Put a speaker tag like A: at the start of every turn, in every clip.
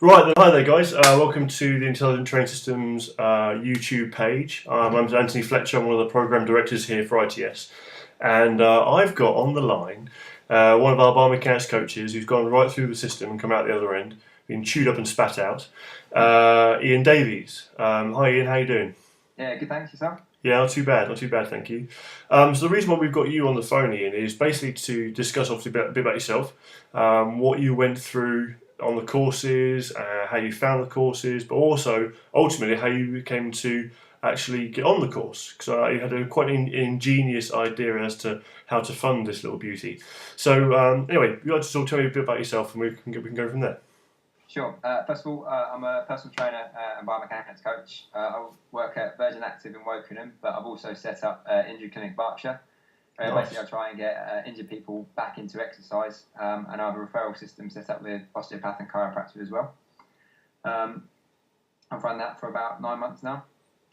A: Right then, hi there, guys. Welcome to the Intelligent Training Systems YouTube page. I'm Anthony Fletcher. I'm one of the program directors here for ITS, and I've got on the line one of our biomechanics coaches who's gone right through the system and come out the other end, been chewed up and spat out. Ian Davies. Hi, Ian. How you doing?
B: Yeah, good. Thanks yourself.
A: Yeah, not too bad, thank you. So the reason why we've got you on the phone, Ian, is basically to discuss obviously a bit about yourself, what you went through on the courses, how you found the courses, but also ultimately how you came to actually get on the course. Because you had a quite an ingenious idea as to how to fund this little beauty. So anyway, you'd like to tell me a bit about yourself, and we can go from there.
B: Sure. First of all, I'm a personal trainer and biomechanics coach. I work at Virgin Active in Wokingham, but I've also set up Injury Clinic Berkshire.
A: Nice.
B: Basically, I try and get injured people back into exercise, and I have a referral system set up with osteopath and chiropractor as well. I've run that for about 9 months now,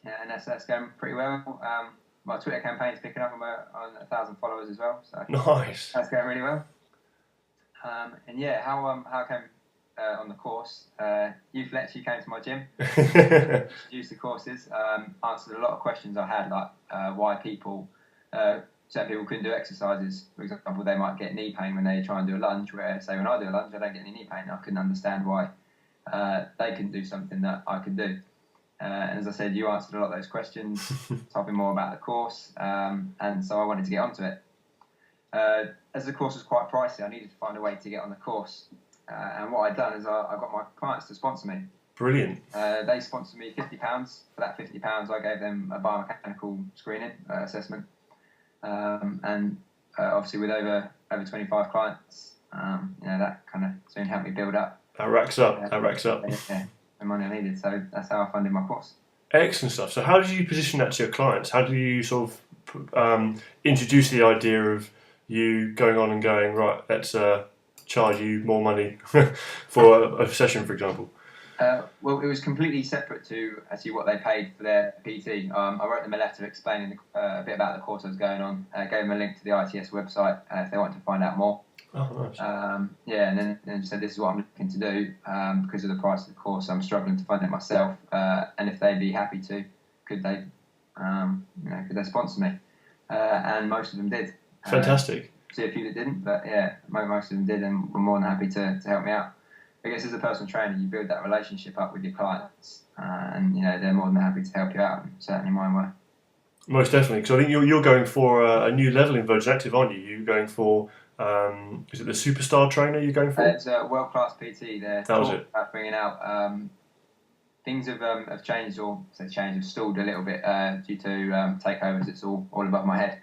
B: and that's going pretty well. My Twitter campaign's picking up. I'm on 1,000 followers as well, so
A: Nice.
B: that's going really well. And yeah, how I came on the course. You, Fletch, you came to my gym, introduced the courses, answered a lot of questions I had, like why certain people couldn't do exercises. For example, they might get knee pain when they try and do a lunge, where, say, when I do a lunge, I don't get any knee pain. I couldn't understand why they couldn't do something that I could do. And as I said, you answered a lot of those questions, told me more about the course, and so I wanted to get onto it. As the course was quite pricey, I needed to find a way to get on the course. And what I'd done is I got my clients to sponsor me.
A: Brilliant.
B: They sponsored me £50. For that £50, I gave them a biomechanical screening assessment. And obviously with over 25 clients, that kind of soon helped me build up.
A: That racks up.
B: Yeah, the money I needed. So that's how I funded my course.
A: Excellent stuff. So how did you position that to your clients? How do you sort of introduce the idea of you going on and going, right, let's charge you more money for a session, for example?
B: Well, it was completely separate to actually what they paid for their PT. I wrote them a letter explaining a bit about the course I was going on. Gave them a link to the ITS website if they wanted to find out more.
A: Oh, nice.
B: And then just said, this is what I'm looking to do. Because of the price of the course, I'm struggling to fund it myself. And if they'd be happy to, could they sponsor me? And most of them did.
A: Fantastic.
B: See a few that didn't, but yeah, most of them did, and were more than happy to help me out. I guess as a personal trainer, you build that relationship up with your clients, and they're more than happy to help you out. And certainly mine were. Most
A: definitely, because I think you're going for a new level in Virgin Active, aren't you? You're going for is it the superstar trainer you're going for?
B: It's a world-class PT. They're
A: about
B: bringing out. Things have changed, or have stalled a little bit due to takeovers. It's all above my head.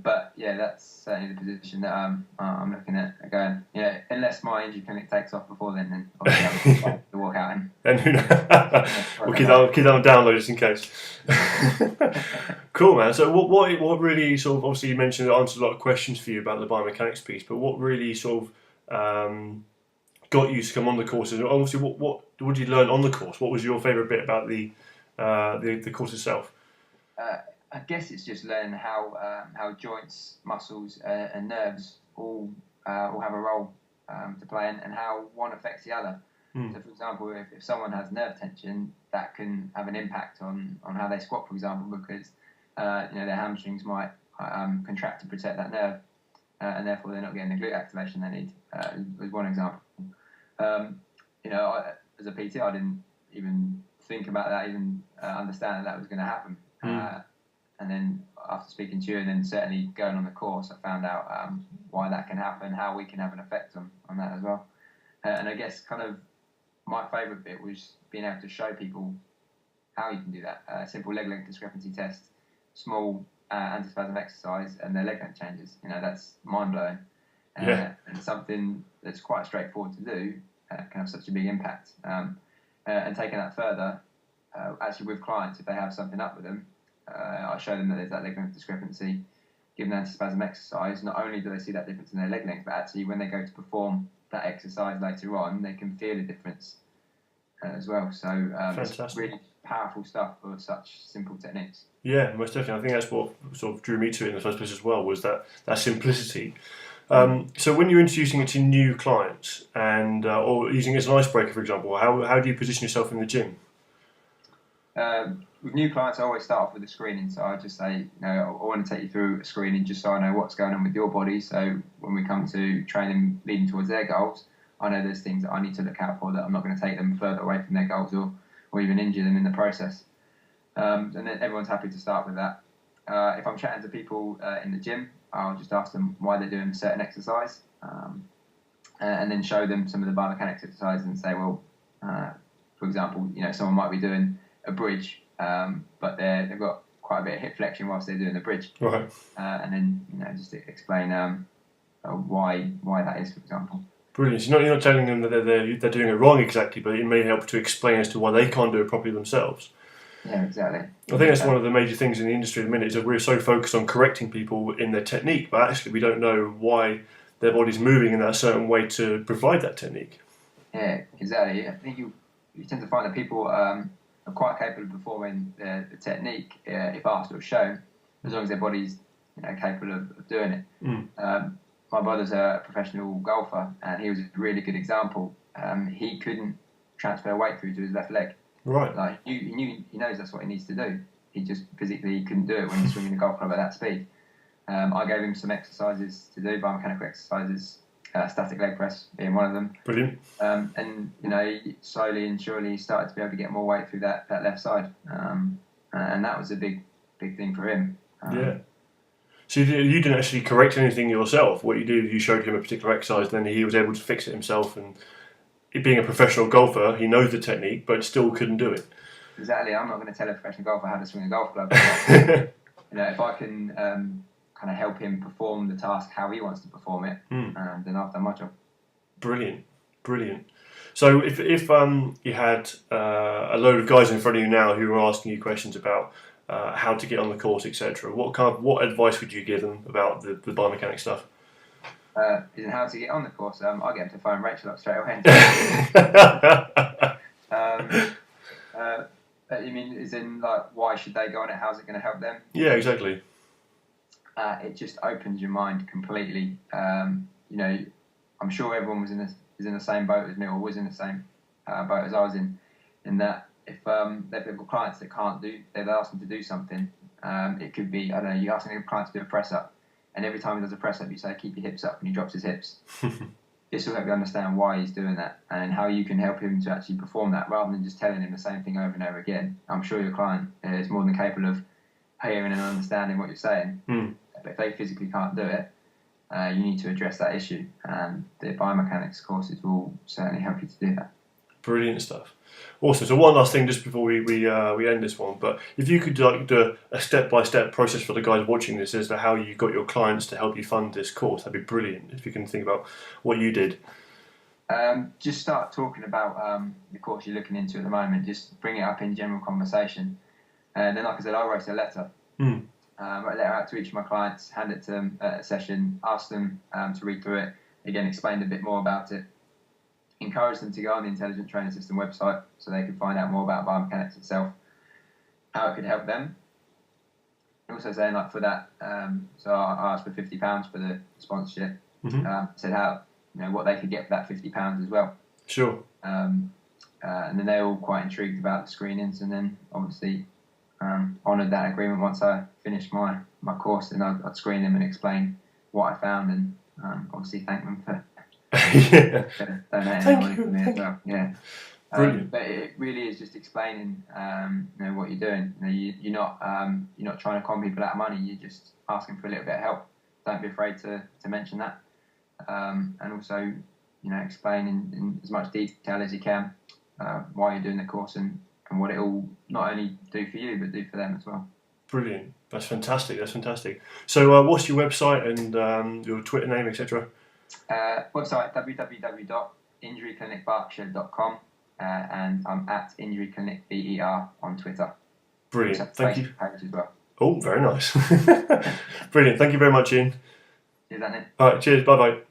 B: But yeah, that's certainly the position that I'm looking at going. Unless my injury clinic takes off before then obviously I'll to walk out in.
A: And who knows? We'll keep that on download just in case. Cool, man. So what really sort of, obviously you mentioned it answered a lot of questions for you about the biomechanics piece, but what really sort of got you to come on the courses? Obviously, what did you learn on the course? What was your favourite bit about the course itself?
B: I guess it's just learning how joints, muscles, and nerves all have a role to play in, and how one affects the other. So, for example, if someone has nerve tension, that can have an impact on how they squat, for example, because their hamstrings might contract to protect that nerve, and therefore they're not getting the glute activation they need. Is one example. As a PT, I didn't even think about that, even understand that was going to happen. And then after speaking to you, and then certainly going on the course, I found out why that can happen, how we can have an effect on that as well. And I guess kind of my favourite bit was being able to show people how you can do that. A simple leg length discrepancy test, small antispasm exercise, and their leg length changes. That's mind-blowing. And something that's quite straightforward to do can have such a big impact. And taking that further, actually with clients, if they have something up with them, I show them that there's that leg length discrepancy, give them antispasm exercise. Not only do they see that difference in their leg length, but actually when they go to perform that exercise later on, they can feel a difference as well. So it's really powerful stuff for such simple techniques.
A: Yeah, most definitely. I think that's what sort of drew me to it in the first place as well, was that simplicity. So when you're introducing it to new clients and or using it as an icebreaker, for example, how do you position yourself in the gym?
B: With new clients, I always start off with a screening. So I just say, I want to take you through a screening just so I know what's going on with your body. So when we come to training leading towards their goals, I know there's things that I need to look out for, that I'm not going to take them further away from their goals or even injure them in the process. And then everyone's happy to start with that. If I'm chatting to people in the gym, I'll just ask them why they're doing a certain exercise, and then show them some of the biomechanics exercises and say, well, for example, someone might be doing a bridge, but they've got quite a bit of hip flexion whilst they're doing the bridge.
A: Right.
B: And then just explain why that is, for example.
A: Brilliant. So you're not telling them that they're doing it wrong exactly, but it may help to explain as to why they can't do it properly themselves.
B: Yeah, exactly.
A: I think that's one of the major things in the industry at the minute, is that we're so focused on correcting people in their technique, but actually we don't know why their body's moving in that certain way to provide that technique.
B: Yeah, exactly. I think you tend to find that people are quite capable of performing the technique if asked or shown, as long as their body's capable of doing it. My brother's a professional golfer, and he was a really good example. He couldn't transfer weight through to his left leg.
A: Right.
B: Like he knows that's what he needs to do. He just physically couldn't do it when he's swinging the golf club at that speed. I gave him some exercises to do, biomechanical exercises, static leg press being one of them.
A: Brilliant.
B: And he slowly and surely started to be able to get more weight through that left side, and that was a big thing for him.
A: Yeah. So you didn't actually correct anything yourself. What you did, you showed him a particular exercise, then he was able to fix it himself. And being a professional golfer, he knows the technique, but still couldn't do it.
B: Exactly. I'm not going to tell a professional golfer how to swing a golf club. If I can kind of help him perform the task how he wants to perform it, then I've done my job.
A: Brilliant. So if you had a load of guys in front of you now who are asking you questions about how to get on the course, etc., what advice would you give them about the biomechanics stuff?
B: Isn't how to get on the course. I get him to phone Rachel up straight away. You mean, as in, like, why should they go on it? How's it going to help them?
A: Yeah, exactly.
B: It just opens your mind completely. I'm sure everyone is in the same boat as me, or was in the same boat as I was in that if they've got clients that can't do, they've asked them to do something. It could be, I don't know, you ask a client to do a press up, and every time he does a press up, you say, keep your hips up, and he drops his hips. This will help you understand why he's doing that and how you can help him to actually perform that, rather than just telling him the same thing over and over again. I'm sure your client is more than capable of hearing and understanding what you're saying. But if they physically can't do it, you need to address that issue, and the biomechanics courses will certainly help you to do that.
A: Brilliant stuff. Awesome. So one last thing just before we end this one, but if you could do a step-by-step process for the guys watching this as to how you got your clients to help you fund this course, that'd be brilliant. If you can think about what you did.
B: Just start talking about the course you're looking into at the moment. Just bring it up in general conversation. And then, like I said, I wrote a letter. I wrote a letter out to each of my clients, hand it to them at a session, ask them to read through it, again, explained a bit more about it. Encourage them to go on the Intelligent Training System website so they can find out more about biomechanics itself, how it could help them. Also saying, like, for that, so I asked for £50 for the sponsorship. Said how, what they could get for that £50 as well.
A: Sure.
B: And then they were all quite intrigued about the screenings, and then obviously honoured that agreement. Once I finished my course, then I'd screen them and explain what I found, and obviously thank them for donating money for me as well. Yeah.
A: Brilliant.
B: But it really is just explaining, what you're doing. You're not trying to con people out of money. You're just asking for a little bit of help. Don't be afraid to mention that, and also, explain in as much detail as you can why you're doing the course and what it will not only do for you but do for them as well.
A: Brilliant. That's fantastic. So, what's your website and your Twitter name, etc.?
B: Website www.injuryclinicberkshire.com, and I'm at injuryclinicber on Twitter.
A: Brilliant. Thank you.
B: Page as well.
A: Oh, very nice. Brilliant. Thank you very much, Ian.
B: Cheers, Andy.
A: All right. Cheers. Bye bye.